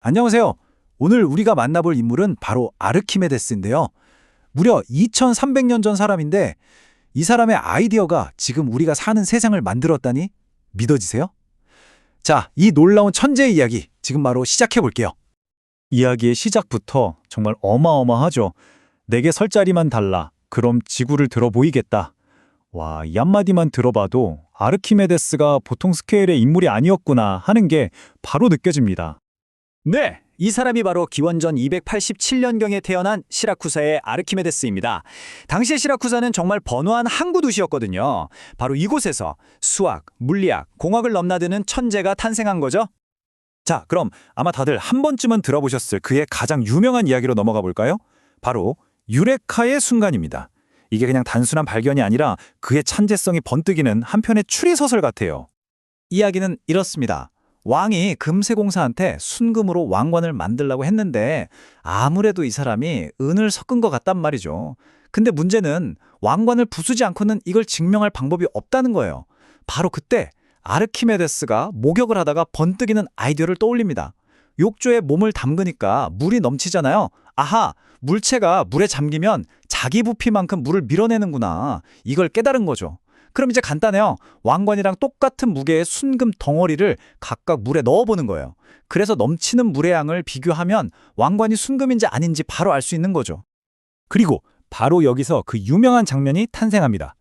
안녕하세요. 오늘 우리가 만나볼 인물은 바로 아르키메데스인데요. 무려 2300년 전 사람인데 이 사람의 아이디어가 지금 우리가 사는 세상을 만들었다니 믿어지세요? 자, 이 놀라운 천재의 이야기 지금 바로 시작해 볼게요. 이야기의 시작부터 정말 어마어마하죠. 내게 설 자리만 달라. 그럼 지구를 들어 보이겠다. 와, 이 한마디만 들어봐도 아르키메데스가 보통 스케일의 인물이 아니었구나 하는 게 바로 느껴집니다. 네, 이 사람이 바로 기원전 287년경에 태어난 시라쿠사의 아르키메데스입니다. 당시의 시라쿠사는 정말 번화한 항구 도시였거든요. 바로 이곳에서 수학, 물리학, 공학을 넘나드는 천재가 탄생한 거죠. 자, 그럼 아마 다들 한 번쯤은 들어보셨을 그의 가장 유명한 이야기로 넘어가 볼까요? 바로 유레카의 순간입니다. 이게 그냥 단순한 발견이 아니라 그의 천재성이 번뜩이는 한편의 추리소설 같아요. 이야기는 이렇습니다. 왕이 금세공사한테 순금으로 왕관을 만들라고 했는데 아무래도 이 사람이 은을 섞은 것 같단 말이죠. 근데 문제는 왕관을 부수지 않고는 이걸 증명할 방법이 없다는 거예요. 바로 그때 아르키메데스가 목욕을 하다가 번뜩이는 아이디어를 떠올립니다. 욕조에 몸을 담그니까 물이 넘치잖아요. 아하, 물체가 물에 잠기면 자기 부피만큼 물을 밀어내는구나. 이걸 깨달은 거죠. 그럼 이제 간단해요. 왕관이랑 똑같은 무게의 순금 덩어리를 각각 물에 넣어보는 거예요. 그래서 넘치는 물의 양을 비교하면 왕관이 순금인지 아닌지 바로 알 수 있는 거죠. 그리고 바로 여기서 그 유명한 장면이 탄생합니다.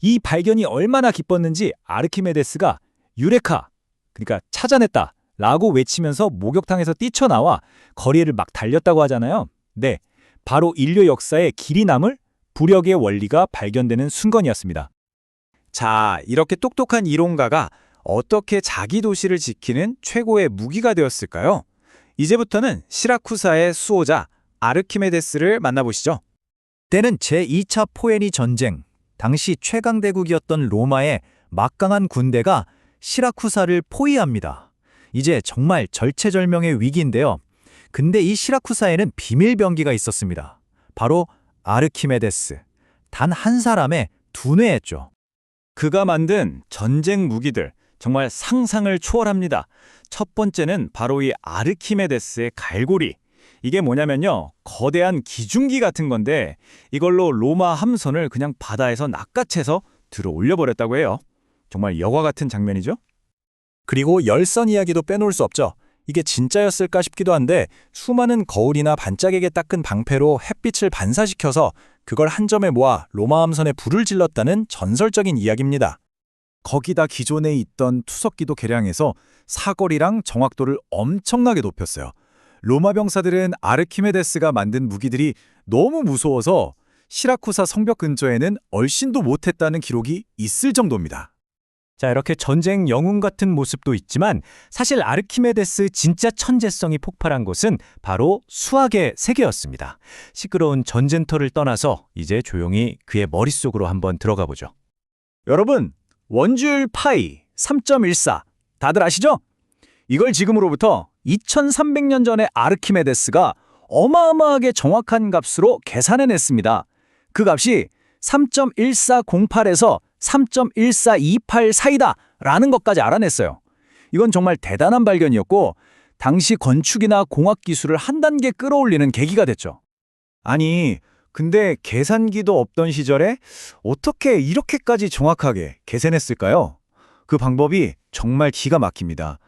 이 발견이 얼마나 기뻤는지 아르키메데스가 유레카, 그러니까 찾아냈다 라고 외치면서 목욕탕에서 뛰쳐나와 거리를 막 달렸다고 하잖아요. 네, 바로 인류 역사에 길이 남을 부력의 원리가 발견되는 순간이었습니다. 자, 이렇게 똑똑한 이론가가 어떻게 자기 도시를 지키는 최고의 무기가 되었을까요? 이제부터는 시라쿠사의 수호자 아르키메데스를 만나보시죠. 때는 제2차 포에니 전쟁, 당시 최강대국이었던 로마의 막강한 군대가 시라쿠사를 포위합니다. 이제 정말 절체절명의 위기인데요. 근데 이 시라쿠사에는 비밀병기가 있었습니다. 바로 아르키메데스, 단 한 사람의 두뇌였죠. 그가 만든 전쟁 무기들, 정말 상상을 초월합니다. 첫 번째는 바로 이 아르키메데스의 갈고리. 이게 뭐냐면요, 거대한 기중기 같은 건데 이걸로 로마 함선을 그냥 바다에서 낚아채서 들어 올려버렸다고 해요. 정말 여과 같은 장면이죠? 그리고 열선 이야기도 빼놓을 수 없죠. 이게 진짜였을까 싶기도 한데 수많은 거울이나 반짝이게 닦은 방패로 햇빛을 반사시켜서 그걸 한 점에 모아 로마 함선에 불을 질렀다는 전설적인 이야기입니다. 거기다 기존에 있던 투석기도 개량해서 사거리랑 정확도를 엄청나게 높였어요. 로마 병사들은 아르키메데스가 만든 무기들이 너무 무서워서 시라쿠사 성벽 근처에는 얼씬도 못했다는 기록이 있을 정도입니다. 자, 이렇게 전쟁 영웅 같은 모습도 있지만 사실 아르키메데스 진짜 천재성이 폭발한 곳은 바로 수학의 세계였습니다. 시끄러운 전쟁터를 떠나서 이제 조용히 그의 머릿속으로 한번 들어가 보죠. 여러분, 원주율 파이 3.14 다들 아시죠? 이걸 지금으로부터 2300년 전에 아르키메데스가 어마어마하게 정확한 값으로 계산해냈습니다. 그 값이 3.1408에서 3.1428 사이다 라는 것까지 알아냈어요. 이건 정말 대단한 발견이었고 당시 건축이나 공학 기술을 한 단계 끌어올리는 계기가 됐죠. 아니, 근데 계산기도 없던 시절에 어떻게 이렇게까지 정확하게 계산했을까요? 그 방법이 정말 기가 막힙니다.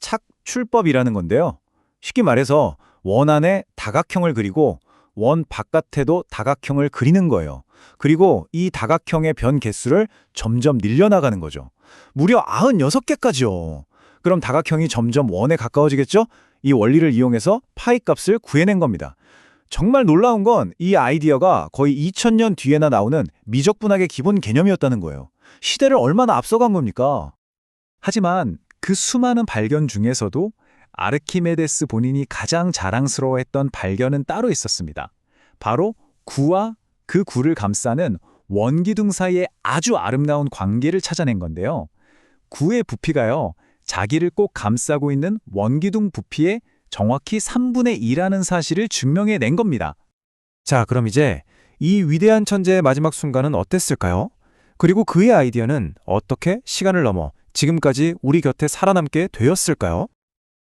착출법이라는 건데요. 쉽게 말해서 원 안에 다각형을 그리고 원 바깥에도 다각형을 그리는 거예요. 그리고 이 다각형의 변 개수를 점점 늘려나가는 거죠. 무려 96개까지요. 그럼 다각형이 점점 원에 가까워지겠죠? 이 원리를 이용해서 파이 값을 구해낸 겁니다. 정말 놀라운 건 이 아이디어가 거의 2000년 뒤에나 나오는 미적분학의 기본 개념이었다는 거예요. 시대를 얼마나 앞서간 겁니까? 하지만 그 수많은 발견 중에서도 아르키메데스 본인이 가장 자랑스러워했던 발견은 따로 있었습니다. 바로 구와 그 구를 감싸는 원기둥 사이에 아주 아름다운 관계를 찾아낸 건데요. 구의 부피가요, 자기를 꼭 감싸고 있는 원기둥 부피의 정확히 3분의 2라는 사실을 증명해낸 겁니다. 자, 그럼 이제 이 위대한 천재의 마지막 순간은 어땠을까요? 그리고 그의 아이디어는 어떻게 시간을 넘어 지금까지 우리 곁에 살아남게 되었을까요?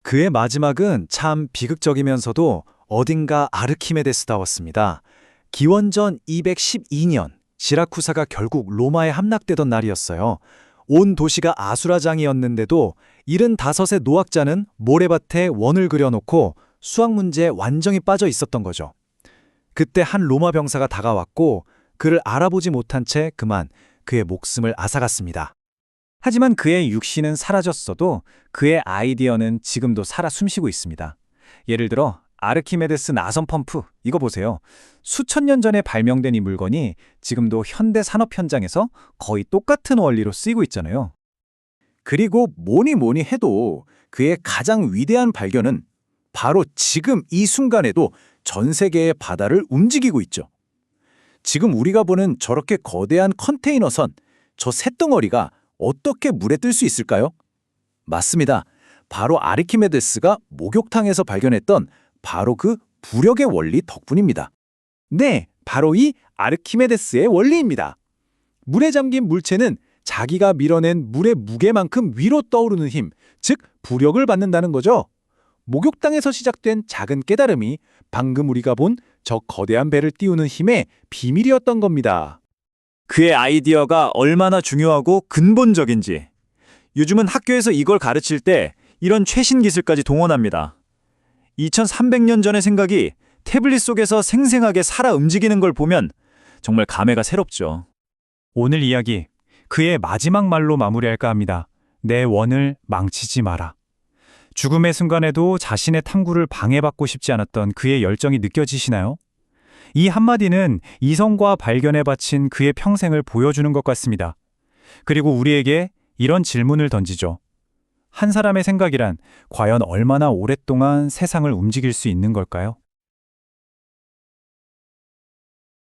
그의 마지막은 참 비극적이면서도 어딘가 아르키메데스다웠습니다. 기원전 212년 시라쿠사가 결국 로마에 함락되던 날이었어요. 온 도시가 아수라장이었는데도 75의 노학자는 모래밭에 원을 그려놓고 수학 문제에 완전히 빠져 있었던 거죠. 그때 한 로마 병사가 다가왔고 그를 알아보지 못한 채 그만 그의 목숨을 앗아갔습니다. 하지만 그의 육신은 사라졌어도 그의 아이디어는 지금도 살아 숨쉬고 있습니다. 예를 들어 아르키메데스 나선 펌프, 이거 보세요. 수천 년 전에 발명된 이 물건이 지금도 현대 산업 현장에서 거의 똑같은 원리로 쓰이고 있잖아요. 그리고 뭐니 해도 그의 가장 위대한 발견은 바로 지금 이 순간에도 전 세계의 바다를 움직이고 있죠. 지금 우리가 보는 저렇게 거대한 컨테이너선, 저 쇳덩어리가 어떻게 물에 뜰 수 있을까요? 맞습니다. 바로 아르키메데스가 목욕탕에서 발견했던 바로 그 부력의 원리 덕분입니다. 네, 바로 이 아르키메데스의 원리입니다. 물에 잠긴 물체는 자기가 밀어낸 물의 무게만큼 위로 떠오르는 힘, 즉 부력을 받는다는 거죠. 목욕탕에서 시작된 작은 깨달음이 방금 우리가 본 저 거대한 배를 띄우는 힘의 비밀이었던 겁니다. 그의 아이디어가 얼마나 중요하고 근본적인지 요즘은 학교에서 이걸 가르칠 때 이런 최신 기술까지 동원합니다. 2300년 전의 생각이 태블릿 속에서 생생하게 살아 움직이는 걸 보면 정말 감회가 새롭죠. 오늘 이야기, 그의 마지막 말로 마무리할까 합니다. 내 원을 망치지 마라. 죽음의 순간에도 자신의 탐구를 방해받고 싶지 않았던 그의 열정이 느껴지시나요? 이 한마디는 이성과 발견에 바친 그의 평생을 보여주는 것 같습니다. 그리고 우리에게 이런 질문을 던지죠. 한 사람의 생각이란 과연 얼마나 오랫동안 세상을 움직일 수 있는 걸까요?